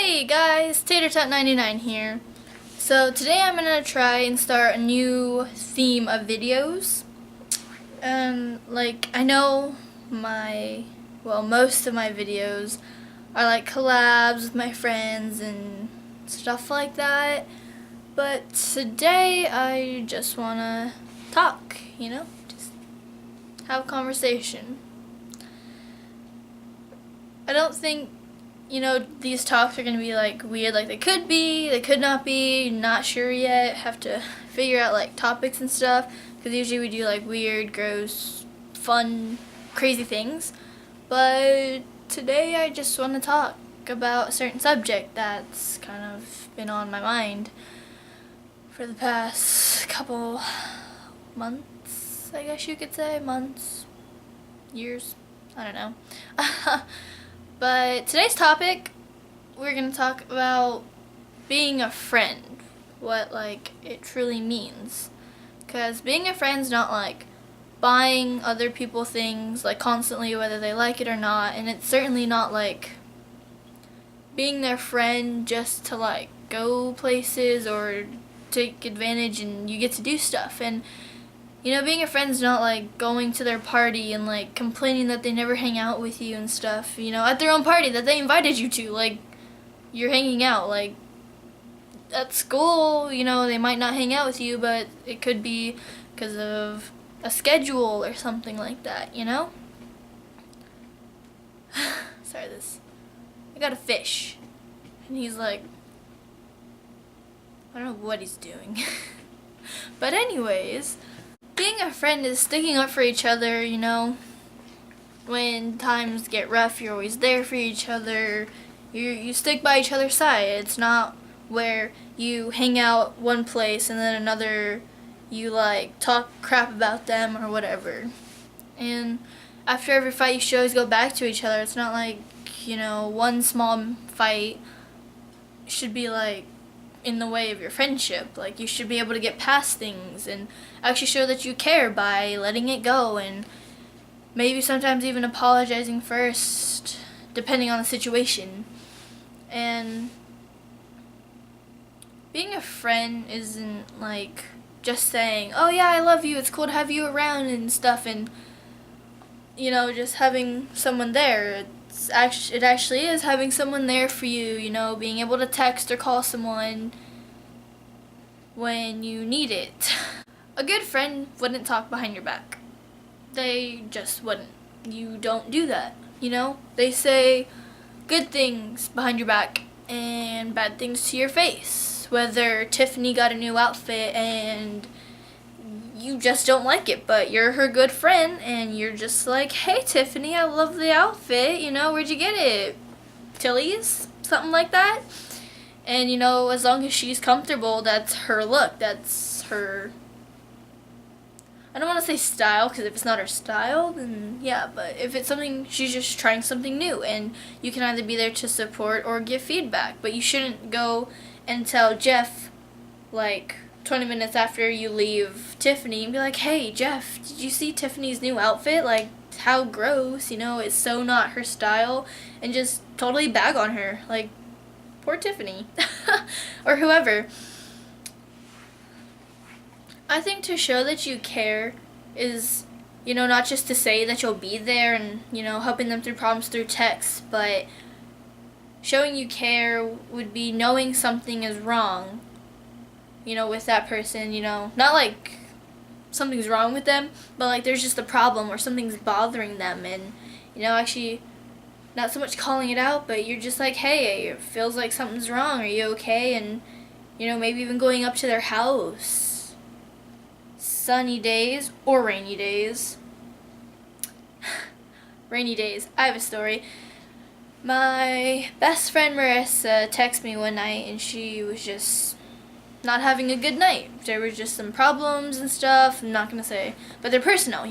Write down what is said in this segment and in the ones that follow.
Hey guys, TaterTot99 here. So today I'm gonna try and start a new theme of videos. I know most of my videos are like collabs with my friends and stuff like that. But today I just wanna talk, just have a conversation. I don't think these talks are going to be like weird like they could be, they could not be, not sure yet, have to figure out like topics and stuff, because usually we do like weird, gross, fun, crazy things, but today I just want to talk about a certain subject that's kind of been on my mind for the past couple months, I guess you could say, months, years, I don't know. But today's topic, we're going to talk about being a friend, what it truly means. Because being a friend's not like buying other people things like constantly whether they like it or not, and it's certainly not like being their friend just to like go places or take advantage and you get to do stuff. And being a friend's not like going to their party and like complaining that they never hang out with you and stuff, at their own party that they invited you to, like you're hanging out, like at school, they might not hang out with you, but it could be because of a schedule or something like that, Sorry, I got a fish and he's like, I don't know what he's doing. But anyways, being a friend is sticking up for each other, when times get rough, you're always there for each other, you stick by each other's side. It's not where you hang out one place and then another you like talk crap about them or whatever. And after every fight you should always go back to each other. It's not like, one small fight should be like in the way of your friendship. Like, you should be able to get past things and actually show that you care by letting it go, and maybe sometimes even apologizing first, depending on the situation. And being a friend isn't like just saying, oh yeah, I love you, it's cool to have you around and stuff, and just having someone there. It actually is having someone there for you, being able to text or call someone when you need it. A good friend wouldn't talk behind your back. They just wouldn't. You don't do that, They say good things behind your back and bad things to your face. Whether Tiffany got a new outfit and you just don't like it, but you're her good friend and you're just like, hey Tiffany, I love the outfit, where'd you get it? Tilly's? Something like that. And as long as she's comfortable, that's her look, that's her, I don't want to say style, because if it's not her style, then yeah, but if it's something, she's just trying something new, and you can either be there to support or give feedback, but you shouldn't go and tell Jeff, like, 20 minutes after you leave Tiffany and be like, hey Jeff, did you see Tiffany's new outfit? Like, how gross, it's so not her style, and just totally bag on her, like, poor Tiffany. Or whoever. I think to show that you care is, not just to say that you'll be there and, helping them through problems through text, but showing you care would be knowing something is wrong, with that person, not like something's wrong with them, but like there's just a problem or something's bothering them, and, actually not so much calling it out, but you're just like, hey, it feels like something's wrong, are you okay? And, maybe even going up to their house. Sunny days or rainy days. Rainy days. I have a story. My best friend Marissa texted me one night and she was just not having a good night. There was just some problems and stuff, I'm not going to say, but they're personal,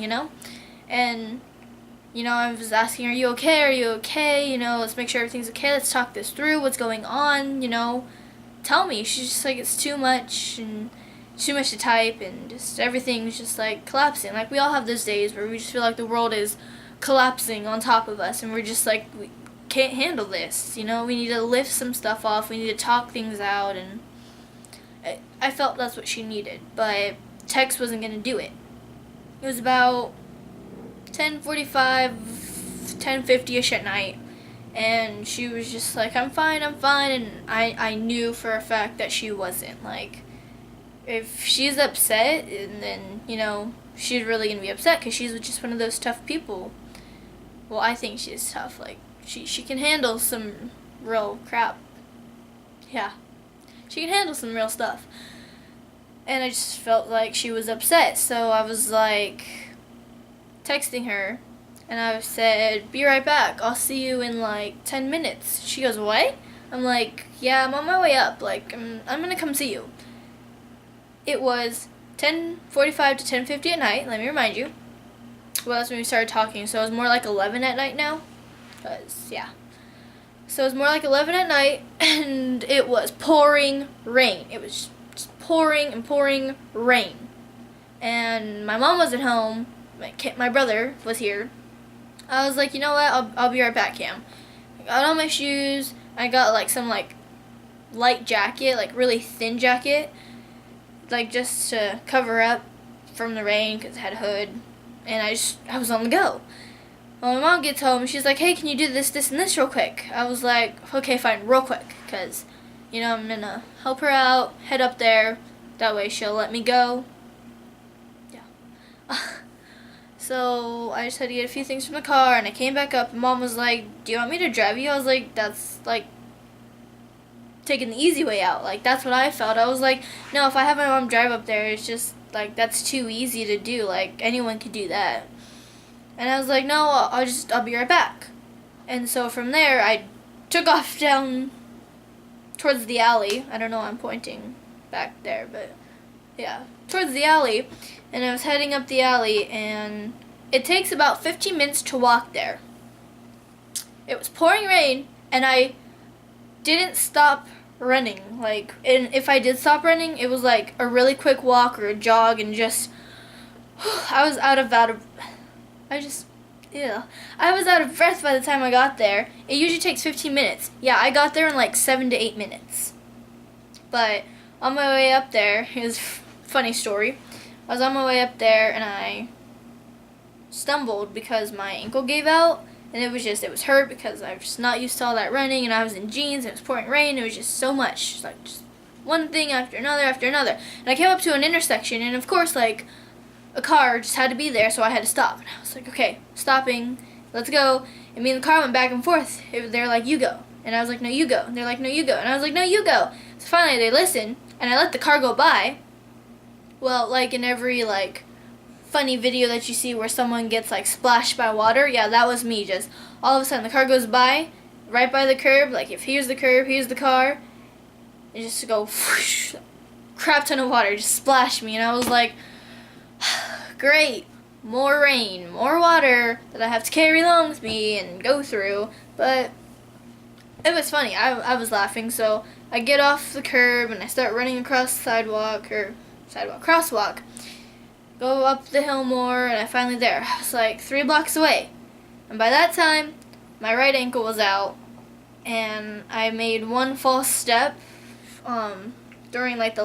And, I was asking, are you okay? Are you okay? Let's make sure everything's okay. Let's talk this through. What's going on? Tell me. She's just like, it's too much and too much to type and just everything's just like collapsing. Like, we all have those days where we just feel like the world is collapsing on top of us and we're just like, we can't handle this. You know, we need to lift some stuff off. We need to talk things out, and I felt that's what she needed. But text wasn't gonna do it. It was about 10:45, 10:50ish at night, and she was just like, I'm fine, and I knew for a fact that she wasn't. Like, if she's upset, and then, you know, she's really gonna be upset because she's just one of those tough people. Well, I think she's tough. Like, she can handle some real crap. Yeah, she can handle some real stuff. And I just felt like she was upset, so I was like texting her, and I said, be right back, I'll see you in like 10 minutes. She goes, what? I'm like, yeah, I'm on my way up, like, I'm gonna come see you. It was 10:45 to 10:50 at night, let me remind you. Well, that's when we started talking, so it was more like 11 at night now, because, yeah. So it was more like 11 at night, and it was pouring rain. It was just pouring and pouring rain. And my mom wasn't home. My brother was here. I was like, you know what? I'll be right back, Cam. I got all my shoes. I got like some like light jacket, like really thin jacket, like just to cover up from the rain because it had a hood. And I was on the go. Well, my mom gets home. She's like, hey, can you do this, this, and this real quick? I was like, okay, fine, real quick, because, you know, I'm gonna help her out, head up there. That way she'll let me go. Yeah. So I just had to get a few things from the car, and I came back up, and Mom was like, do you want me to drive you? I was like, that's, like, taking the easy way out. Like, that's what I felt. I was like, no, if I have my mom drive up there, it's just, like, that's too easy to do. Like, anyone could do that. And I was like, no, I'll be right back. And so from there, I took off down towards the alley. I don't know why I'm pointing back there, but yeah, towards the alley. And I was heading up the alley, and it takes about 15 minutes to walk there. It was pouring rain, and I didn't stop running. Like, and if I did stop running, it was like a really quick walk or a jog, and just I was out of breath by the time I got there. It usually takes 15 minutes. Yeah, I got there in like 7 to 8 minutes. But on my way up there, here's a funny story. I was on my way up there, and I stumbled because my ankle gave out, and it was hurt because I was just not used to all that running, and I was in jeans, and it was pouring rain. It was just so much, like just one thing after another after another. And I came up to an intersection, and of course, like, a car just had to be there, so I had to stop. And I was like, okay, stopping, let's go. And me and the car went back and forth. They're like, you go. And I was like, no, you go. And they're like, no, you go. And I was like, no, you go. So finally they listened, and I let the car go by. Well, like in every, like, funny video that you see where someone gets, like, splashed by water, yeah, that was me. Just all of a sudden the car goes by, right by the curb. Like, if here's the curb, here's the car. And just to go whoosh, crap ton of water, just splashed me. And I was like, great, more rain, more water that I have to carry along with me and go through. But it was funny. I was laughing. So I get off the curb and I start running across the crosswalk, go up the hill more, and I'm finally there. I was like 3 blocks away, and by that time my right ankle was out, and I made one false step during like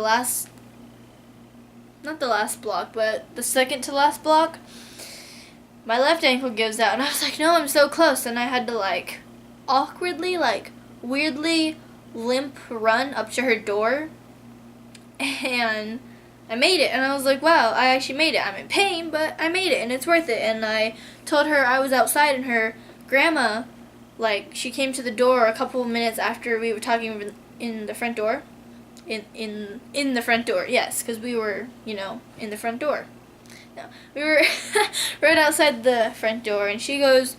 not the last block, but the second to last block. My left ankle gives out, and I was like, no, I'm so close. And I had to like awkwardly, like weirdly limp run up to her door, and I made it. And I was like, wow, I actually made it. I'm in pain, but I made it, and it's worth it. And I told her I was outside, and her grandma, like, she came to the door a couple of minutes after we were talking in the front door. In the front door, yes, because we were, you know, in the front door. No, we were right outside the front door, and she goes,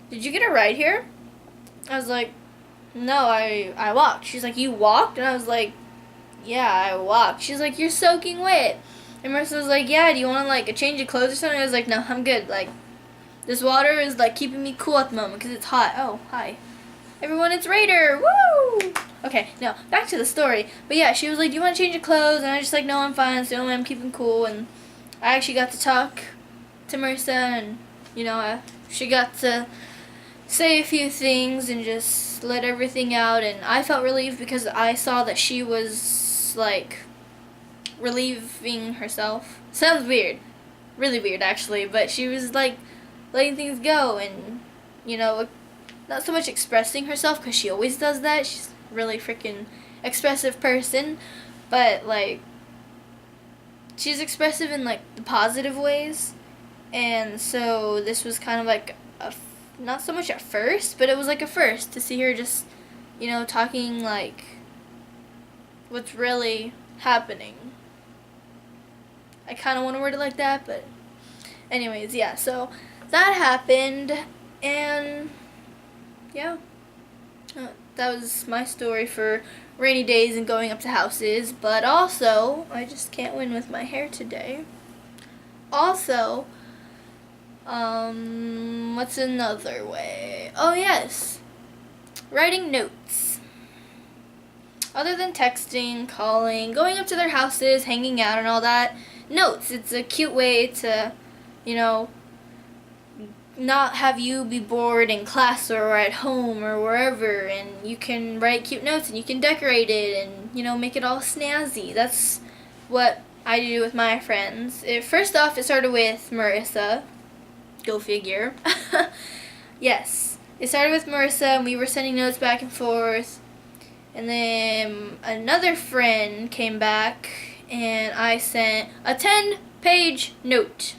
did you get a ride here? I was like, no, I walked. She's like, you walked? And I was like, yeah, I walked. She's like, you're soaking wet. And Marissa was like, yeah, do you want, like, a change of clothes or something? I was like, no, I'm good. Like, this water is, like, keeping me cool at the moment because it's hot. Oh, hi. Everyone, it's Raider. Woo! Okay, now, back to the story. But yeah, she was like, do you want to change your clothes? And I was just like, no, I'm fine. It's the only way I'm keeping cool. And I actually got to talk to Marissa, and, you know, she got to say a few things and just let everything out. And I felt relieved because I saw that she was like relieving herself. Sounds weird, really weird actually, but she was like letting things go and, you know, not so much expressing herself because she always does that. She's a really freaking expressive person, but like she's expressive in like the positive ways. And so this was kind of like not so much at first, but it was like a first to see her just, you know, talking like what's really happening. I kind of want to word it like that, but anyways, yeah, so that happened, and yeah, that was my story for rainy days and going up to houses. But also, I just can't win with my hair today. Also, what's another way? Oh yes, writing notes. Other than texting, calling, going up to their houses, hanging out and all that, notes. It's a cute way to, you know, not have you be bored in class or at home or wherever, and you can write cute notes and you can decorate it and, you know, make it all snazzy. That's what I do with my friends. First off, it started with Marissa. Go figure. Yes, it started with Marissa, and we were sending notes back and forth. And then another friend came back, and I sent a 10-page note.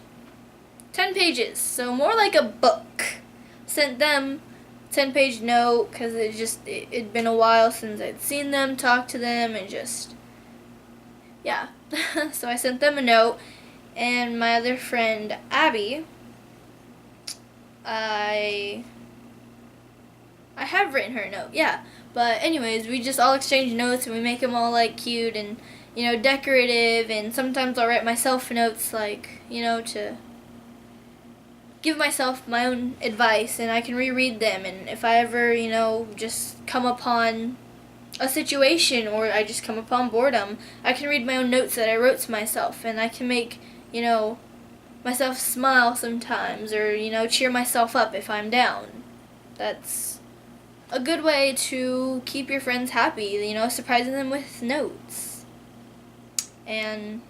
10 pages, so more like a book. Sent them a 10-page note because it'd been a while since I'd seen them, talked to them, and just, yeah. So I sent them a note, and my other friend, Abby, I have written her a note, yeah. But anyways, we just all exchange notes and we make them all like cute and, you know, decorative. And sometimes I'll write myself notes, like, you know, to give myself my own advice, and I can reread them. And if I ever, you know, just come upon a situation or I just come upon boredom, I can read my own notes that I wrote to myself, and I can make, you know, myself smile sometimes, or, you know, cheer myself up if I'm down. That's a good way to keep your friends happy, you know, surprising them with notes. And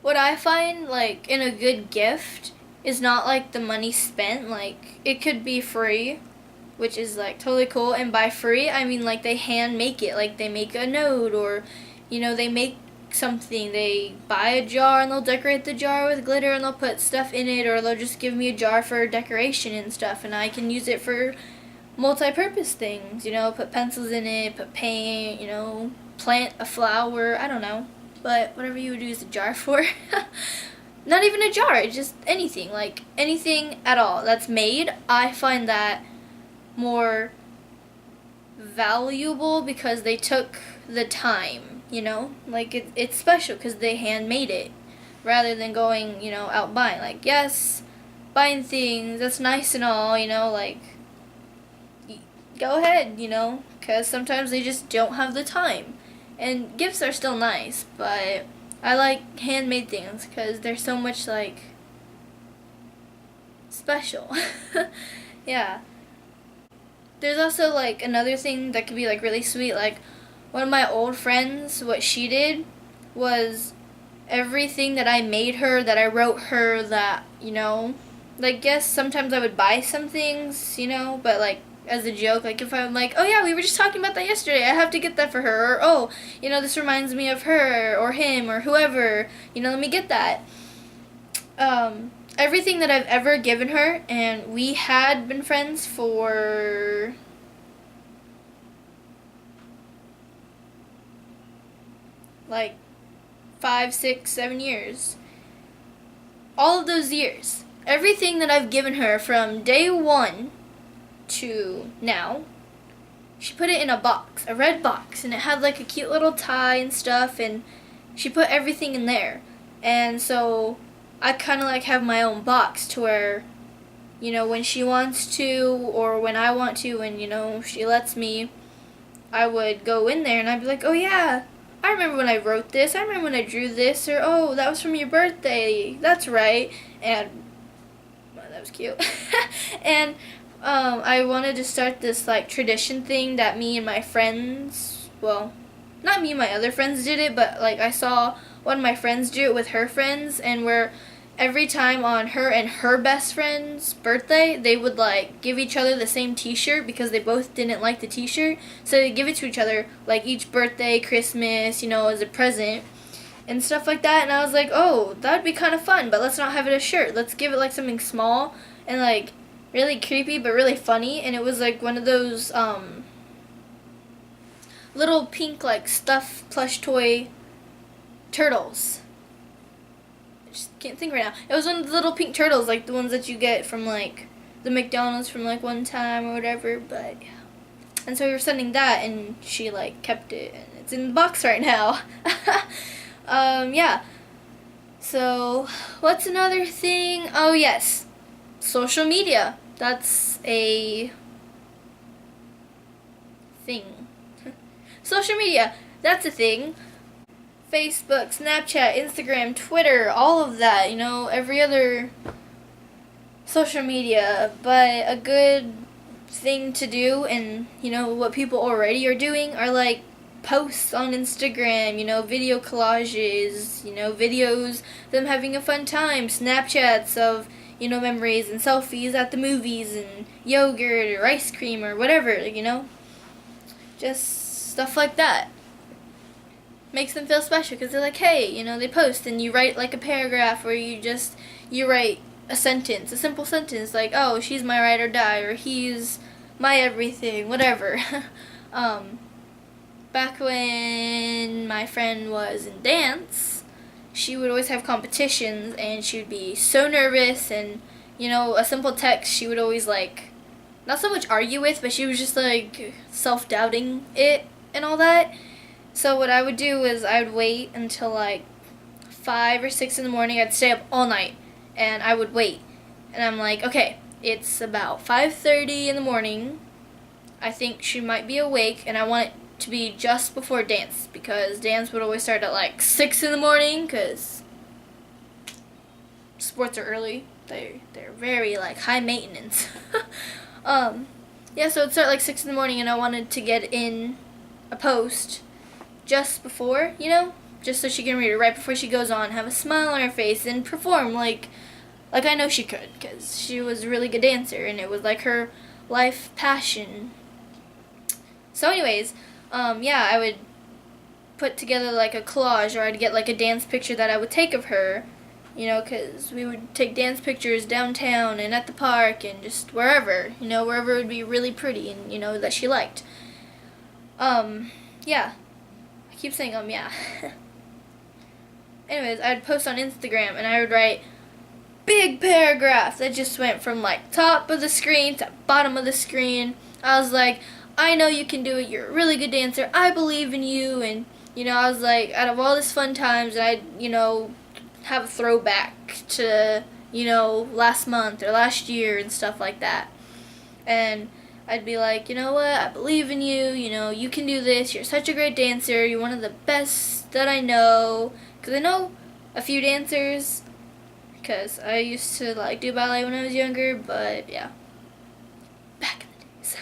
what I find, like, in a good gift is not, like, the money spent. Like, it could be free, which is, like, totally cool. And by free, I mean, like, they hand make it. Like, they make a note, or, you know, they make something. They buy a jar and they'll decorate the jar with glitter and they'll put stuff in it, or they'll just give me a jar for decoration and stuff, and I can use it for multi-purpose things, you know, put pencils in it, put paint, you know, plant a flower, I don't know, but whatever you would use a jar for. Not even a jar, just anything, like anything at all that's made. I find that more valuable because they took the time, you know, like it's special because they handmade it rather than going, you know, out buying. Like, yes, buying things, that's nice and all, you know, like, go ahead, you know, because sometimes they just don't have the time. And gifts are still nice, but I like handmade things because they're so much, like, special. Yeah. There's also, like, another thing that could be, like, really sweet. Like, one of my old friends, what she did was everything that I made her, that I wrote her, that, you know, like, yes, sometimes I would buy some things, you know, but, like, as a joke, like, if I'm like, oh yeah, we were just talking about that yesterday, I have to get that for her, or, oh, you know, this reminds me of her, or him, or whoever, you know, let me get that. Everything that I've ever given her, and we had been friends for like 5, 6, 7 years. All of those years, everything that I've given her from day one to now, she put it in a box, a red box, and it had like a cute little tie and stuff, and she put everything in there. And so I kind of like have my own box to where, you know, when she wants to, or when I want to, and, you know, she lets me, I would go in there and I'd be like, oh yeah, I remember when I wrote this, I remember when I drew this, or, oh, that was from your birthday, that's right. And that was cute. And I wanted to start this like tradition thing that me and my friends, well, not me and my other friends did it, but like I saw one of my friends do it with her friends, and where every time on her and her best friend's birthday, they would like give each other the same t-shirt because they both didn't like the t-shirt. So they give it to each other like each birthday, Christmas, as a present and stuff like that. And I was like, oh, that'd be kind of fun, but let's not have it a shirt. Let's give it like something small and like really creepy but really funny. And it was like one of those little pink like stuffed plush toy turtles. I just can't think right now. It was one of the little pink turtles, like the ones that you get from like the McDonald's from like one time or whatever. But yeah. And so we were sending that, and she like kept it, and it's in the box right now. Yeah. So what's another thing? Oh yes, social media. That's a thing. Social media. That's a thing. Facebook, Snapchat, Instagram, Twitter, all of that, every other social media. But a good thing to do, and what people already are doing, are like posts on Instagram, video collages, videos, them having a fun time, Snapchats of, memories and selfies at the movies and yogurt or ice cream or whatever, just stuff like that. Makes them feel special because they're like, hey, they post, and you write like a paragraph, or you write a sentence, a simple sentence like, oh, she's my ride or die, or he's my everything, whatever. Back when my friend was in dance, she would always have competitions, and she would be so nervous, and a simple text she would always like, not so much argue with, but she was just like self-doubting it and all that. So what I would do is I would wait until like 5 or 6 in the morning. I'd stay up all night, and I would wait. And I'm like, okay, it's about 5:30 in the morning. I think she might be awake, and I want it to be just before dance, because dance would always start at like 6 in the morning, because sports are early. They're very like high maintenance. Yeah, so it'd start like 6 in the morning, and I wanted to get in a post just before, just so she can read it right before she goes on, have a smile on her face, and perform like I know she could, because she was a really good dancer, and it was like her life passion. So anyways, yeah, I would put together like a collage, or I'd get like a dance picture that I would take of her, because we would take dance pictures downtown and at the park and just wherever, wherever it would be really pretty and, that she liked. Yeah. I keep saying yeah. Anyways, I'd post on Instagram, and I would write big paragraphs that just went from like top of the screen to bottom of the screen. I was like, I know you can do it. You're a really good dancer. I believe in you. And, I was like, out of all this fun times, and I'd, have a throwback to, last month or last year and stuff like that. And I'd be like, you know what, I believe in you, you can do this, you're such a great dancer, you're one of the best that I know, because I know a few dancers, because I used to, like, do ballet when I was younger, but, yeah, back in the days.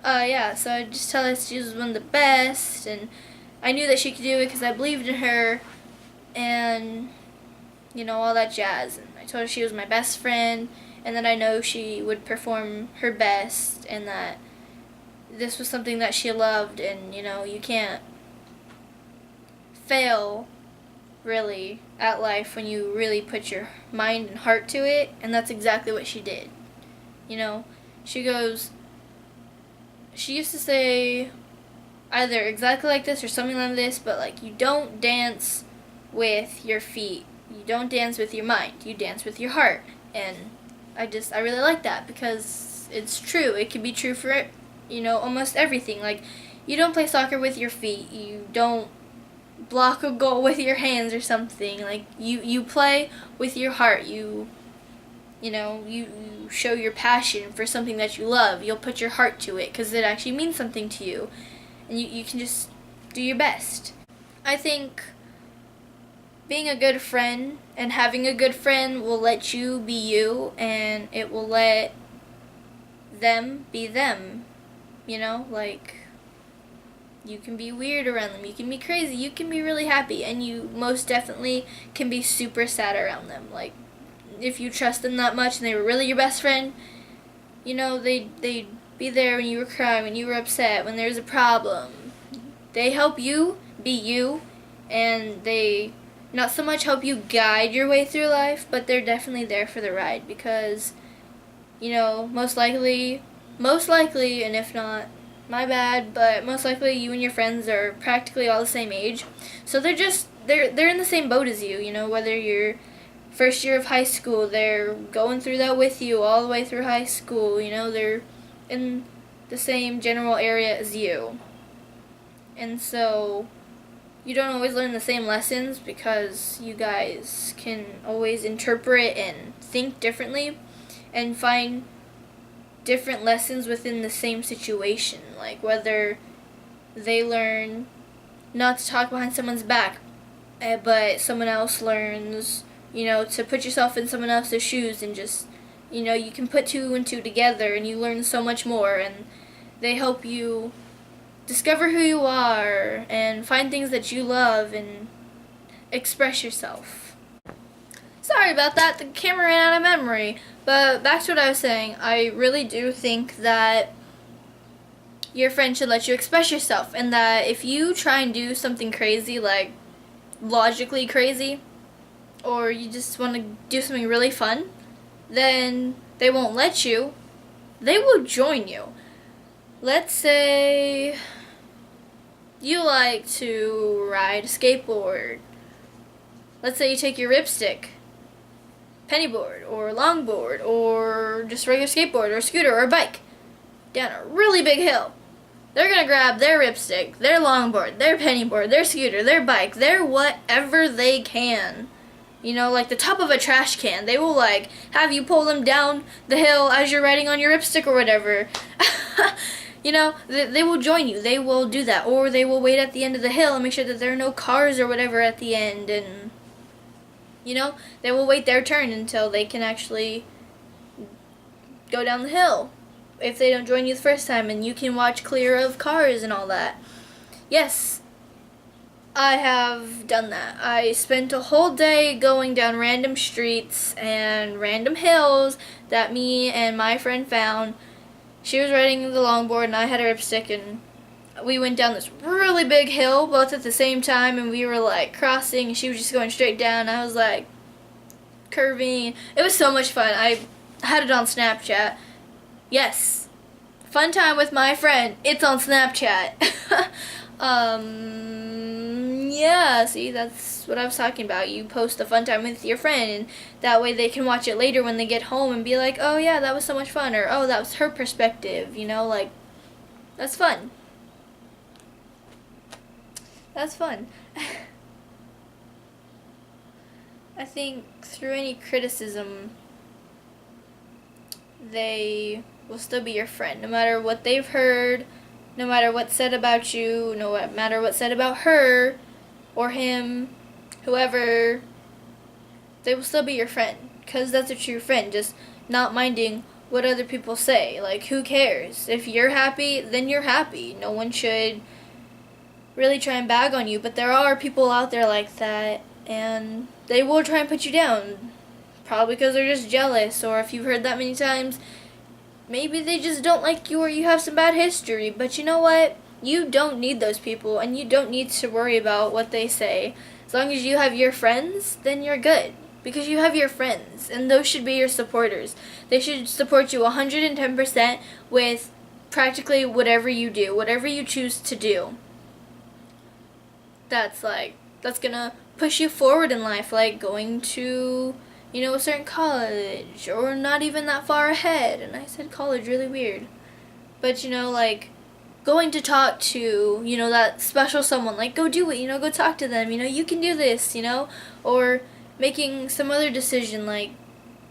Yeah, so I'd just tell her she was one of the best, and I knew that she could do it because I believed in her, and, all that jazz, and I told her she was my best friend, and that I know she would perform her best, and that this was something that she loved, and, you can't fail, really, at life when you really put your mind and heart to it, and that's exactly what she did. She used to say either exactly like this or something like this, but, like, you don't dance with your feet, you don't dance with your mind, you dance with your heart, and I really like that, because it's true. It can be true for, almost everything. Like, you don't play soccer with your feet. You don't block a goal with your hands or something. Like, you play with your heart. You show your passion for something that you love. You'll put your heart to it because it actually means something to you. And, you can just do your best. I think being a good friend and having a good friend will let you be you, and it will let them be them. You know, like, you can be weird around them, you can be crazy, you can be really happy, and you most definitely can be super sad around them. Like, if you trust them that much and they were really your best friend, you know, they'd be there when you were crying, when you were upset, when there was a problem. They help you be you, and they not so much help you guide your way through life, but they're definitely there for the ride because, you know, most likely, and if not, my bad, but most likely you and your friends are practically all the same age. So they're in the same boat as you, you know, whether you're first year of high school, they're going through that with you all the way through high school, you know, they're in the same general area as you. And so you don't always learn the same lessons because you guys can always interpret and think differently and find different lessons within the same situation. Like whether they learn not to talk behind someone's back, but someone else learns, you know, to put yourself in someone else's shoes and just, you know, you can put two and two together and you learn so much more, and they help you discover who you are and find things that you love and express yourself. Sorry about that, the camera ran out of memory. But back to what I was saying, I really do think that your friend should let you express yourself, and that if you try and do something crazy, like logically crazy, or you just want to do something really fun, then they won't let you. They will join you. Let's say you like to ride a skateboard. Let's say you take your ripstick, pennyboard, or longboard, or just regular skateboard, or scooter, or bike down a really big hill. They're gonna grab their ripstick, their longboard, their pennyboard, their scooter, their bike, their whatever they can. You know, like the top of a trash can. They will, like, have you pull them down the hill as you're riding on your ripstick or whatever. You know, they will join you. They will do that. Or they will wait at the end of the hill and make sure that there are no cars or whatever at the end. And, you know, they will wait their turn until they can actually go down the hill if they don't join you the first time, and you can watch clear of cars and all that. Yes, I have done that. I spent a whole day going down random streets and random hills that me and my friend found. She was riding the longboard and I had a ripstick, and we went down this really big hill both at the same time, and we were like crossing and she was just going straight down. I was like curving. It was so much fun. I had it on Snapchat. Yes. Fun time with my friend. It's on Snapchat. Yeah, see, that's what I was talking about. You post a fun time with your friend, and that way they can watch it later when they get home and be like, oh yeah, that was so much fun, or oh, that was her perspective, you know, like, that's fun. That's fun. I think through any criticism, they will still be your friend, no matter what they've heard, no matter what's said about you, no matter what's said about her or him, whoever, they will still be your friend, because that's a true friend, just not minding what other people say. Like, who cares? If you're happy, then you're happy. No one should really try and bag on you, but there are people out there like that, and they will try and put you down, probably because they're just jealous, or if you've heard that many times, maybe they just don't like you or you have some bad history. But you know what? You don't need those people, and you don't need to worry about what they say. As long as you have your friends, then you're good. Because you have your friends, and those should be your supporters. They should support you 110% with practically whatever you do, whatever you choose to do. That's gonna push you forward in life, like going to, you know, a certain college, or not even that far ahead. And I said college really weird. But, you know, like, going to talk to, you know, that special someone, like, go do it, you know, go talk to them, you know, you can do this, you know, or making some other decision, like,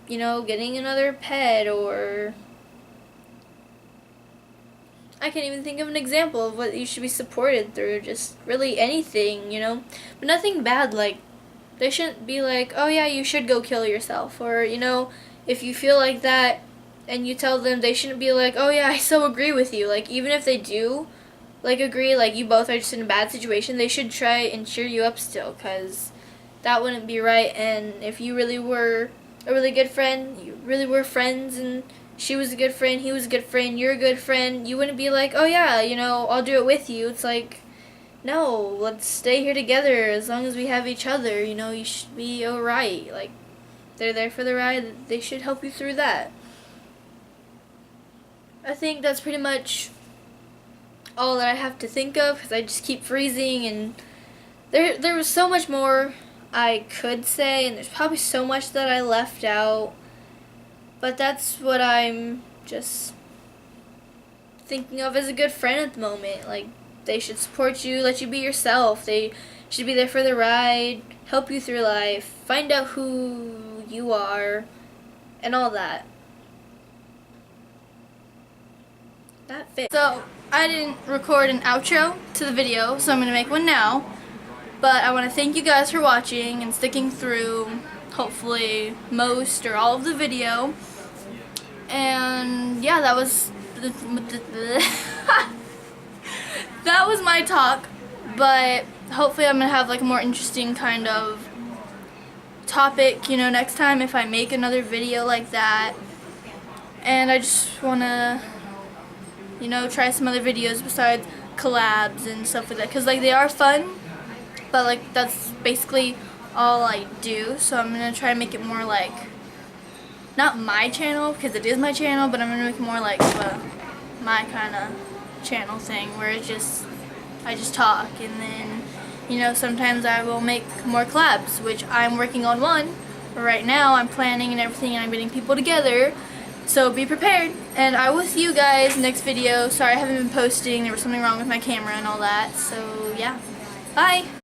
you know, getting another pet, or I can't even think of an example of what you should be supported through, just really anything, you know, but nothing bad, like They shouldn't be like, oh yeah, you should go kill yourself. Or, if you feel like that and you tell them, they shouldn't be like, oh yeah, I so agree with you. Like, even if they do, like, agree, like, you both are just in a bad situation, they should try and cheer you up still, because that wouldn't be right. And if you really were a really good friend, you really were friends, and she was a good friend, he was a good friend, you're a good friend, you wouldn't be like, oh yeah, I'll do it with you. It's like, no, let's stay here together as long as we have each other, you should be alright. Like, they're there for the ride, they should help you through that. I think that's pretty much all that I have to think of, because I just keep freezing, and there was so much more I could say, and there's probably so much that I left out, but that's what I'm just thinking of as a good friend at the moment. Like, they should support you, let you be yourself, they should be there for the ride, help you through life, find out who you are, and all that. That fits. So, I didn't record an outro to the video, so I'm going to make one now. But I want to thank you guys for watching and sticking through, hopefully, most or all of the video. And yeah, that was that was my talk, but hopefully I'm going to have like a more interesting kind of topic, next time if I make another video like that. And I just want to try some other videos besides collabs and stuff like that, because like they are fun, but like that's basically all I do. So I'm gonna try and make it more like, not my channel because it is my channel, but I'm gonna make it more like my kind of channel thing where I just talk, and then sometimes I will make more collabs, which I'm working on one right now. I'm planning and everything, and I'm getting people together. So be prepared, and I will see you guys next video. Sorry I haven't been posting, there was something wrong with my camera and all that, so yeah, bye!